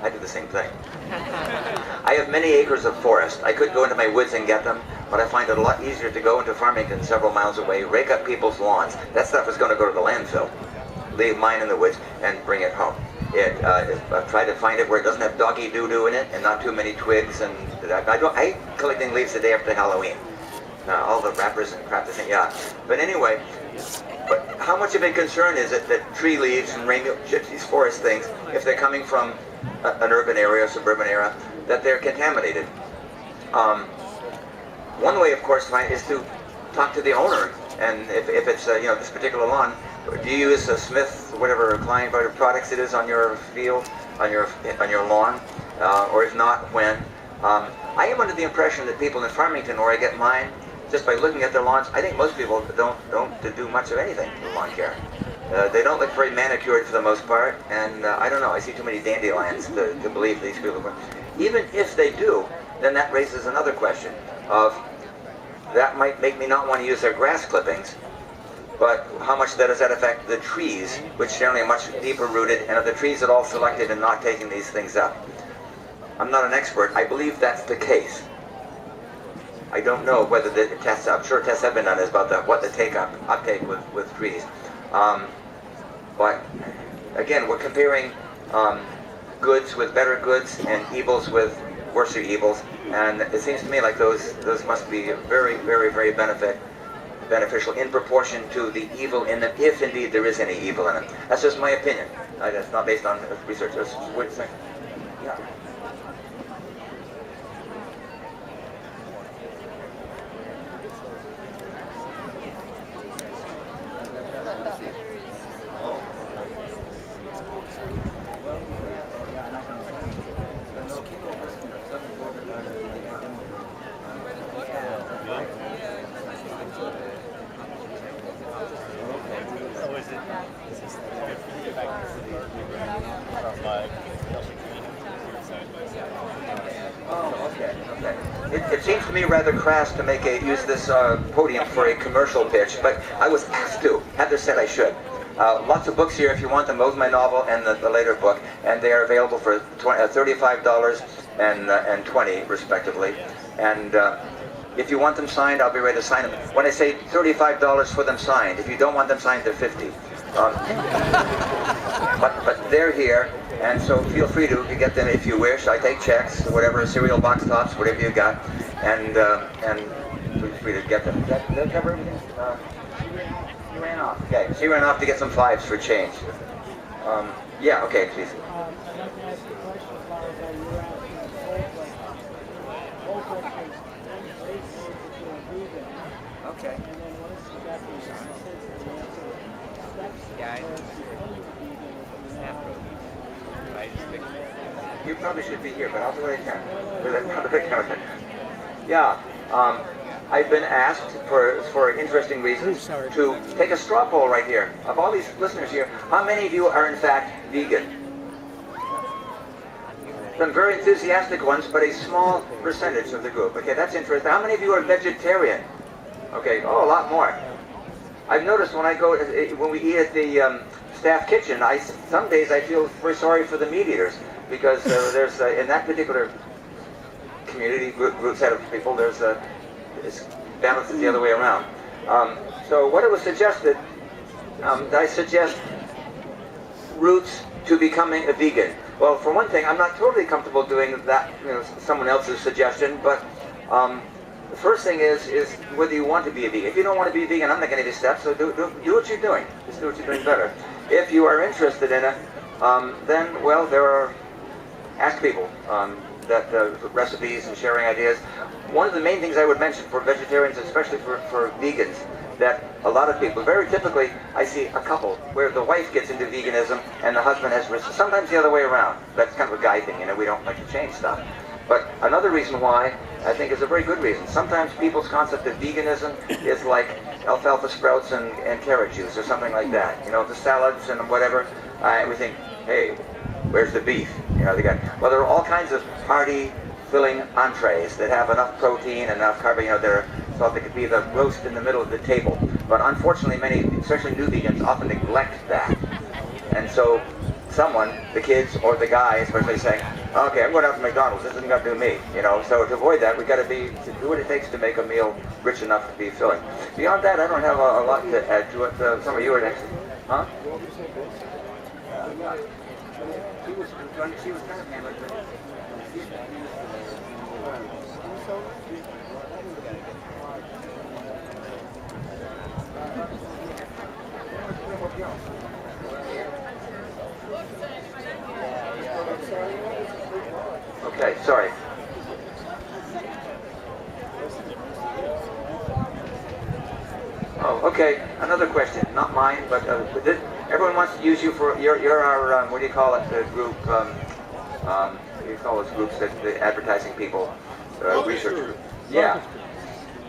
[SPEAKER 2] I do the same thing. I have many acres of forest. I could go into my woods and get them, but I find it a lot easier to go into Farmington several miles away, rake up people's lawns. That stuff is going to go to the landfill. Leave mine in the woods and bring it home. I've tried to find it where it doesn't have doggy doo-doo in it and not too many twigs. And I hate collecting leaves the day after Halloween. All the wrappers and crap, yeah. But anyway, but how much of a concern is it that tree leaves and these forest things, if they're coming from an urban area, suburban area, that they're contaminated? One way, of course, is to talk to the owner, and if it's this particular lawn, do you use a Smith, whatever Klein products it is on your field, on your lawn, or if not, when? I am under the impression that people in Farmington, where I get mine, just by looking at their lawns, I think most people don't do much of anything with lawn care. They don't look very manicured for the most part, and I don't know, I see too many dandelions to believe these people. Even if they do, then that raises another question of, that might make me not want to use their grass clippings, but how much does that affect the trees, which generally are much deeper rooted, and are the trees at all selected in not taking these things up? I'm not an expert. I believe that's the case. I don't know whether the tests, I'm sure tests have been done, is about what the uptake with trees. But again, we're comparing goods with better goods and evils with worse evils, and it seems to me like those must be very, very, very beneficial in proportion to the evil in them, if indeed there is any evil in them. That's just my opinion. That's not based on research. That's what it's saying. Yeah. It seems to me rather crass to use this podium for a commercial pitch, but I was asked to. Heather said I should. Lots of books here if you want them, both my novel and the later book, and they are available for $35 and $20 respectively. And if you want them signed, I'll be ready to sign them. When I say $35 for them signed, if you don't want them signed, they're $50. But they're here, and so feel free to get them if you wish. I take checks, whatever, cereal box tops, whatever you got, and feel free to get them. Does that cover everything? She ran off. Okay, she ran off to get some fives for change. Yeah, okay, please.
[SPEAKER 4] I'd like to ask a question about your
[SPEAKER 2] Okay.
[SPEAKER 4] and then once you got these
[SPEAKER 2] You probably should be here, but I'll do what I can. Yeah, I've been asked for interesting reasons to take a straw poll right here. Of all these listeners here, how many of you are in fact vegan? Some very enthusiastic ones, but a small percentage of the group. Okay, that's interesting. How many of you are vegetarian? Okay, oh, a lot more. I've noticed when we eat at the staff kitchen, some days I feel very sorry for the meat eaters, because there's in that particular community group set of people, it's balanced the other way around. So what it was suggested, I suggest routes to becoming a vegan. Well, for one thing, I'm not totally comfortable doing that, someone else's suggestion, but the first thing is whether you want to be a vegan. If you don't want to be a vegan, I'm not going to give you steps, so do what you're doing. Just do what you're doing better. If you are interested in it, then, well, ask people recipes and sharing ideas. One of the main things I would mention for vegetarians, especially for vegans, that a lot of people, very typically, I see a couple where the wife gets into veganism and the husband has risk. Sometimes the other way around. That's kind of a guy thing, we don't like to change stuff. But another reason why I think is a very good reason. Sometimes people's concept of veganism is like alfalfa sprouts and carrot juice or something like that. You know, the salads and whatever. We think, hey, where's the beef? You know, well, there are all kinds of hearty, filling entrees that have enough protein and enough carb. You know, they're thought they could be the roast in the middle of the table. But unfortunately, many, especially new vegans, often neglect that. And so someone, the kids or the guy especially, saying, okay, I'm going out to McDonald's, this isn't going to do me, you know. So to avoid that, we got to do what it takes to make a meal rich enough to be filling. Beyond that, I don't have a lot to add to it. Some of you are next. Huh? She was kind of hammered. Okay, sorry. Oh, okay. Another question, not mine, but everyone wants to use you for. You're our what do you call it? The group. What do you call those groups that the advertising people, research group? Yeah.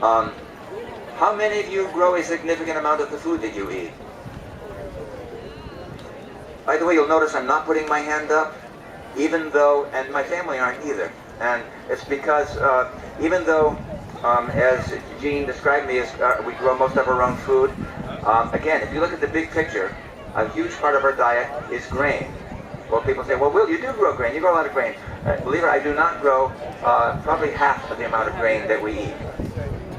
[SPEAKER 2] How many of you grow a significant amount of the food that you eat? By the way, you'll notice I'm not putting my hand up, even though, and my family aren't either. And it's because even though, as Jean described me, we grow most of our own food, again, if you look at the big picture, a huge part of our diet is grain. Well, people say, well, Will, you do grow grain. You grow a lot of grain. Believe it, I do not grow probably half of the amount of grain that we eat.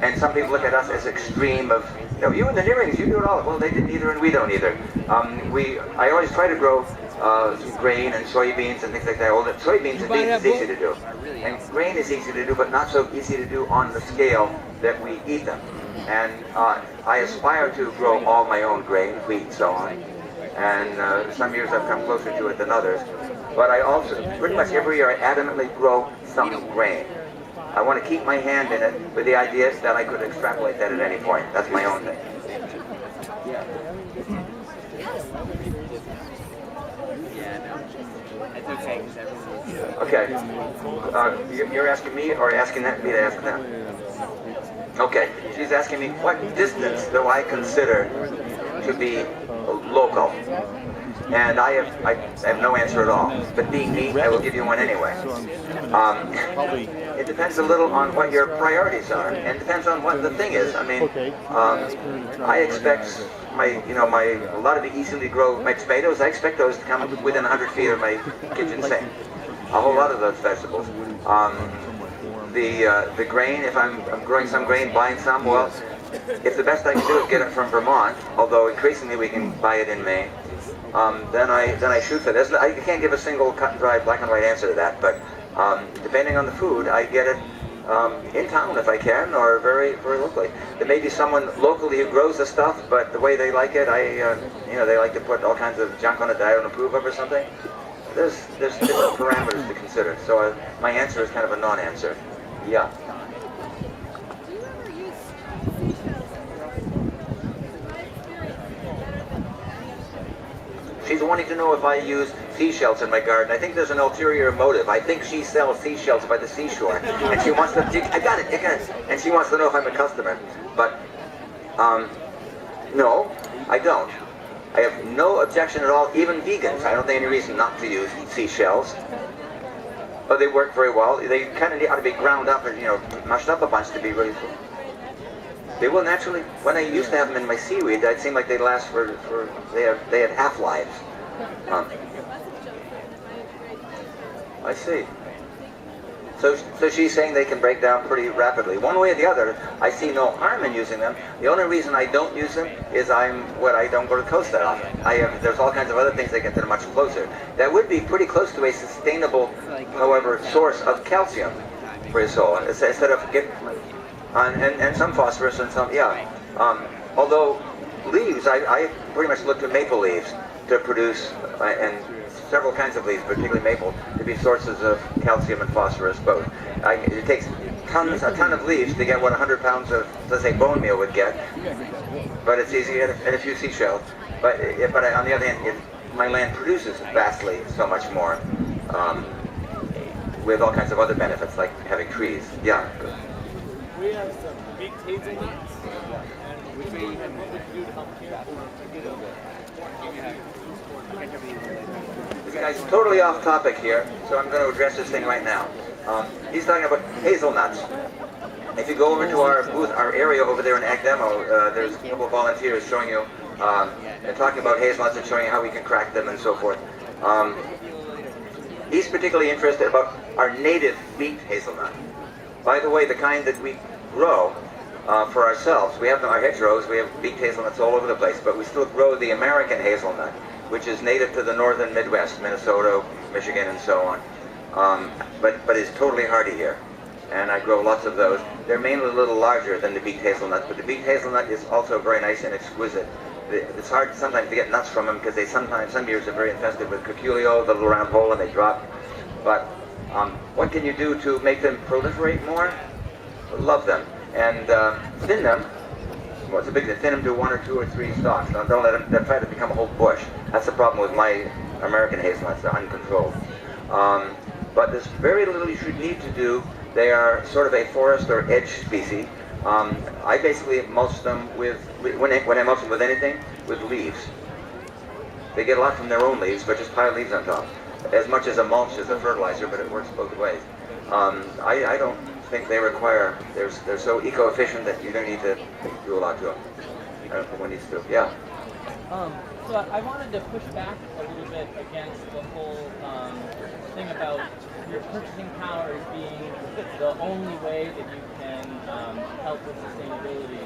[SPEAKER 2] And some people look at us as extreme of, you know, you and the Nearings, you do it all. Well, they didn't either and we don't either. I always try to grow some grain and soybeans and things like that. Well, soybeans and beans is easy to do. And grain is easy to do, but not so easy to do on the scale that we eat them. And I aspire to grow all my own grain, wheat, so on. And some years I've come closer to it than others. But I also, pretty much every year, I adamantly grow some grain. I want to keep my hand in it with the idea that I could extrapolate that at any point. That's my own thing. Yeah. Okay. You're asking me or asking me to ask them? Okay. She's asking me what distance do I consider to be local? And I have no answer at all. But being me, I will give you one anyway. It depends a little on what your priorities are, and it depends on what the thing is. I mean, I expect a lot of the easily grow my tomatoes. I expect those to come within 100 feet of my kitchen sink. A whole lot of those vegetables. The grain, if I'm growing some grain, buying some, well, if the best I can do is get it from Vermont, although increasingly we can buy it in Maine, then I shoot for this. I can't give a single cut and dry black and white answer to that, but depending on the food, I get it in town if I can, or very, very locally. There may be someone locally who grows the stuff, but the way they like it, they like to put all kinds of junk on it that I don't approve of or something. There's different parameters to consider. So my answer is kind of a non-answer. Yeah. She's wanting to know if I use seashells in my garden. I think there's an ulterior motive. I think she sells seashells by the seashore, and she wants to. I got it. And she wants to know if I'm a customer. But no, I don't. I have no objection at all. Even vegans, I don't think any reason not to use seashells. But they work very well. They kind of ought to be ground up and mushed up a bunch to be really. They will naturally. When I used to have them in my seaweed, it seemed like they'd last they had half-lives. I see. So she's saying they can break down pretty rapidly. One way or the other, I see no harm in using them. The only reason I don't use them is I don't go to the coast that often. There's all kinds of other things that get that are much closer. That would be pretty close to a sustainable, however, source of calcium for your soul. Instead of and some phosphorus and some, although leaves, I pretty much look to maple leaves to produce, and several kinds of leaves, particularly maple, to be sources of calcium and phosphorus both. It takes a ton of leaves to get what 100 pounds of, let's say, bone meal would get, but it's easy and a few seashells. But on the other hand, my land produces vastly so much more. with all kinds of other benefits like having trees. Yeah.
[SPEAKER 5] We have some baked hazelnuts, and we may have what we can do to help care for
[SPEAKER 2] This guy's totally off topic here, so I'm going to address this thing right now. He's talking about hazelnuts. If you go over to our booth, our area over there in Ag Demo, there's a couple of volunteers showing you and talking about hazelnuts and showing you how we can crack them and so forth. He's particularly interested about our native beaked hazelnut. By the way, the kind that we grow for ourselves, we have them in our hedgerows, we have beaked hazelnuts all over the place, but we still grow the American hazelnut, which is native to the northern Midwest, Minnesota, Michigan, and so on. But is totally hardy here. And I grow lots of those. They're mainly a little larger than the beaked hazelnut, but the beaked hazelnut is also very nice and exquisite. It's hard sometimes to get nuts from them because they some years are very infested with curculio, the little round hole, and they drop. But what can you do to make them proliferate more? Love them. And thin them. Well, it's a big thing. Thin them to 1 or 2 or 3 stalks. Don't let them, they'll try to become a whole bush. That's the problem with my American hazelnuts. They're uncontrolled. But there's very little you should need to do. They are sort of a forest or edge species. I basically mulch them with, when I mulch them with anything, with leaves. They get a lot from their own leaves, but just pile leaves on top. As much as a mulch as a fertilizer, but it works both ways. I don't think they require, they're so eco-efficient that you don't need to do a lot to them. I don't think one needs to. Yeah.
[SPEAKER 6] So I wanted to push back a little bit against the whole thing about your purchasing power as being the only way that you can help with sustainability.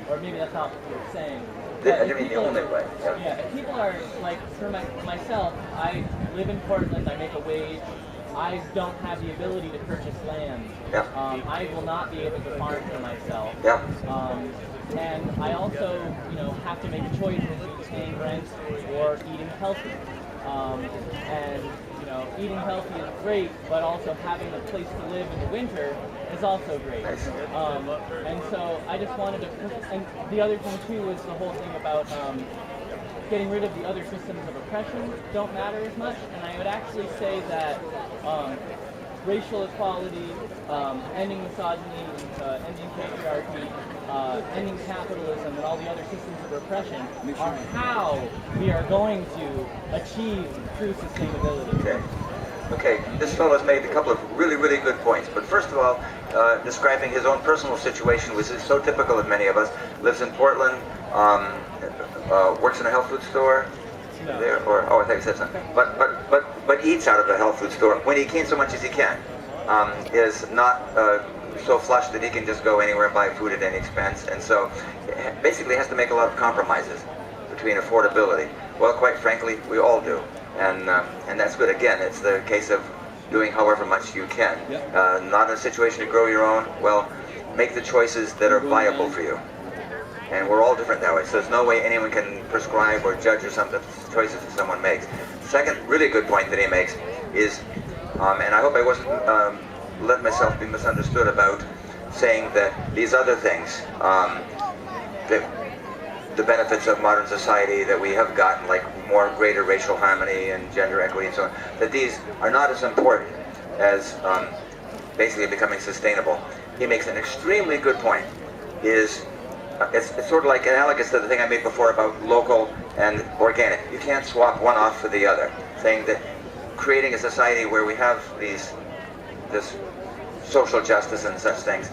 [SPEAKER 6] Or maybe that's not what you're saying.
[SPEAKER 2] I mean the only way.
[SPEAKER 6] Yeah, if people are, like, for myself, I live in Portland, I make a wage, I don't have the ability to purchase land.
[SPEAKER 2] Yeah.
[SPEAKER 6] I will not be able to farm for myself.
[SPEAKER 2] Yeah.
[SPEAKER 6] And I also, have to make a choice between paying rent or eating healthy. And eating healthy is great, but also having a place to live in the winter is also great.
[SPEAKER 2] Nice.
[SPEAKER 6] And so I just wanted to, and the other thing too is the whole thing about getting rid of the other systems of oppression don't matter as much. And I would actually say that racial equality, ending misogyny, ending patriarchy, ending capitalism, and all the other systems of repression are how we are going to achieve true sustainability.
[SPEAKER 2] Okay, this fellow's made a couple of really, really good points. But first of all, describing his own personal situation, which is so typical of many of us, lives in Portland, works in a health food store.
[SPEAKER 6] No.
[SPEAKER 2] There, or I think you said something. But eats out of a health food store when he can, so much as he can. Is not so flush that he can just go anywhere and buy food at any expense, and so basically has to make a lot of compromises between affordability. Well, quite frankly, we all do, and that's good. Again, it's the case of doing however much you can. Not in a situation to grow your own. Well, make the choices that are viable for you. And we're all different that way, so there's no way anyone can prescribe or judge or something choices that someone makes. Second really good point that he makes is, and I hope I wasn't letting myself be misunderstood about saying that these other things, the benefits of modern society that we have gotten, like more greater racial harmony and gender equity and so on, that these are not as important as basically becoming sustainable. He makes an extremely good point, is it's sort of like analogous to the thing I made before about local and organic. You can't swap one off for the other, saying that creating a society where we have this social justice and such things,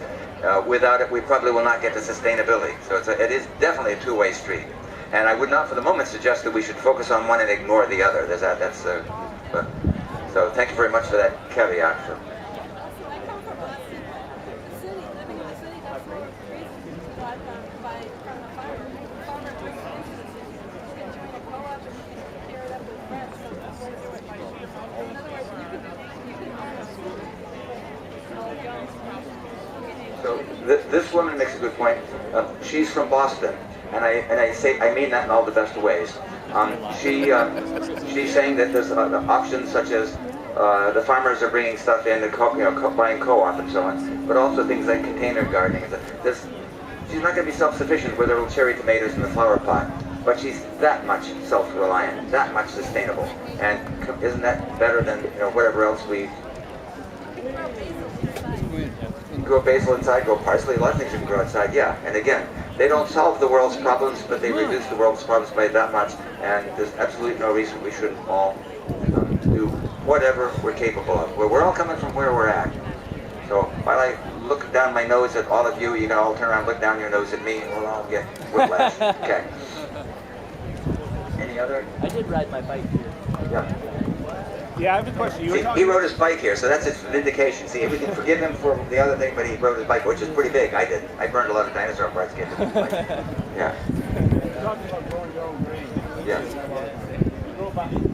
[SPEAKER 2] without it we probably will not get to sustainability. So it is definitely a two-way street. And I would not for the moment suggest that we should focus on one and ignore the other. So thank you very much for that caveat. So this woman makes a good point. She's from Boston, and I mean that in all the best of ways. She's saying that there's options such as the farmers are bringing stuff in, buying co-op and so on, but also things like container gardening. She's not going to be self-sufficient with her little cherry tomatoes in the flower pot, but she's that much self-reliant, that much sustainable, and isn't that better than whatever else we Grow basil inside, grow parsley, a lot of things you can grow outside, yeah. And again, they don't solve the world's problems, but they reduce the world's problems by that much, and there's absolutely no reason we shouldn't all do whatever we're capable of. We're all coming from where we're at. So while I look down my nose at all of you, you can all turn around and look down your nose at me, and we'll all get whiplash. Okay. Any other?
[SPEAKER 6] I did ride my bike here.
[SPEAKER 2] Yeah.
[SPEAKER 5] Yeah, I have a question. You were
[SPEAKER 2] See,
[SPEAKER 5] talking
[SPEAKER 2] he rode his bike here, so that's his vindication. See, we can forgive him for the other thing, but he rode his bike, which is pretty big. I did. I burned a lot of dinosaur parts getting to his bike. Yeah.
[SPEAKER 5] talking about growing your own grain.
[SPEAKER 2] Yes.
[SPEAKER 5] You grow buckwheat.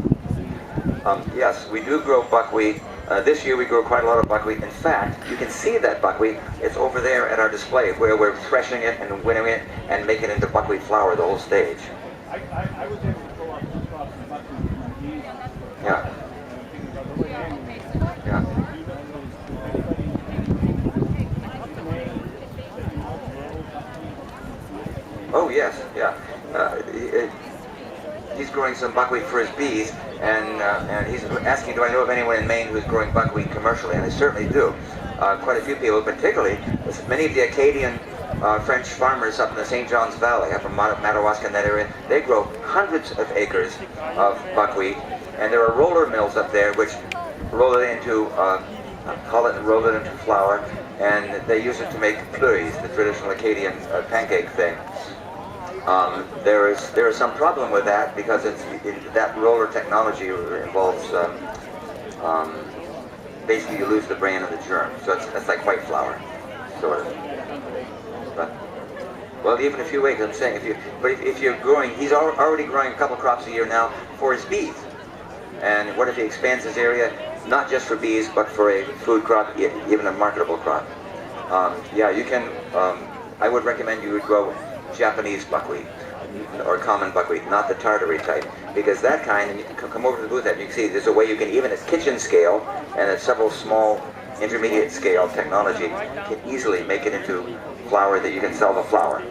[SPEAKER 2] Yes, we do grow buckwheat. This year we grow quite a lot of buckwheat. In fact, you can see that buckwheat. It's over there at our display where we're threshing it and winnowing it and making it into buckwheat flour, the whole stage.
[SPEAKER 5] I was able to grow up some crops in buckwheat with my bees.
[SPEAKER 2] Yeah. Yeah. Oh yes, yeah. He's growing some buckwheat for his bees, and he's asking, do I know of anyone in Maine who's growing buckwheat commercially? And I certainly do. Quite a few people, particularly many of the Acadian French farmers up in the St. John's Valley, up in Madawaska and that area. They grow hundreds of acres of buckwheat, and there are roller mills up there which roll it into, roll it into flour, and they use it to make pleuries, the traditional Acadian pancake thing. There is some problem with that because that roller technology involves basically you lose the bran and the germ, so it's like white flour, sort of. But, well, even if you wait, I'm saying if you're growing, he's already growing a couple crops a year now for his bees. And what if he expands his area, not just for bees, but for a food crop, even a marketable crop? Yeah, you can. I would recommend you would grow Japanese buckwheat or common buckwheat, not the Tartary type, because that kind, and you can come over to the booth and you can see there's a way you can, even at kitchen scale and at several small intermediate scale technology, can easily make it into flour that you can sell the flour.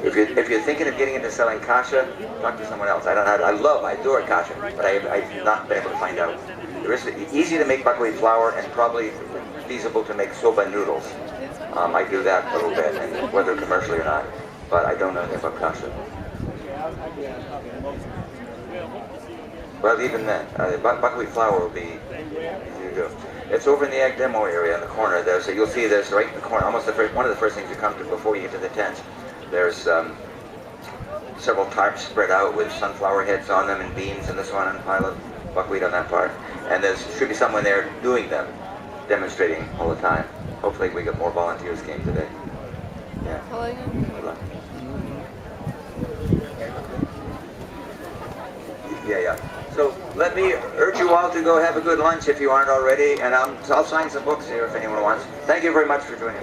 [SPEAKER 2] If you're thinking of getting into selling kasha, talk to someone else. I don't know. I adore kasha, but I've not been able to find out. It's easy to make buckwheat flour and probably feasible to make soba noodles. I do that a little bit, and whether commercially or not, but I don't know anything about kasha. Well, even then, buckwheat flour will be easy to do. It's over in the Ag Demo area in the corner there, so you'll see there's right in the corner, almost one of the first things you come to before you get to the tent. There's several tarps spread out with sunflower heads on them and beans and this one and a pile of buckwheat on that part. And there should be someone there doing them, demonstrating all the time. Hopefully we get more volunteers came today. Yeah. Good luck. Yeah. So let me urge you all to go have a good lunch if you aren't already, and I'll sign some books here if anyone wants. Thank you very much for joining us.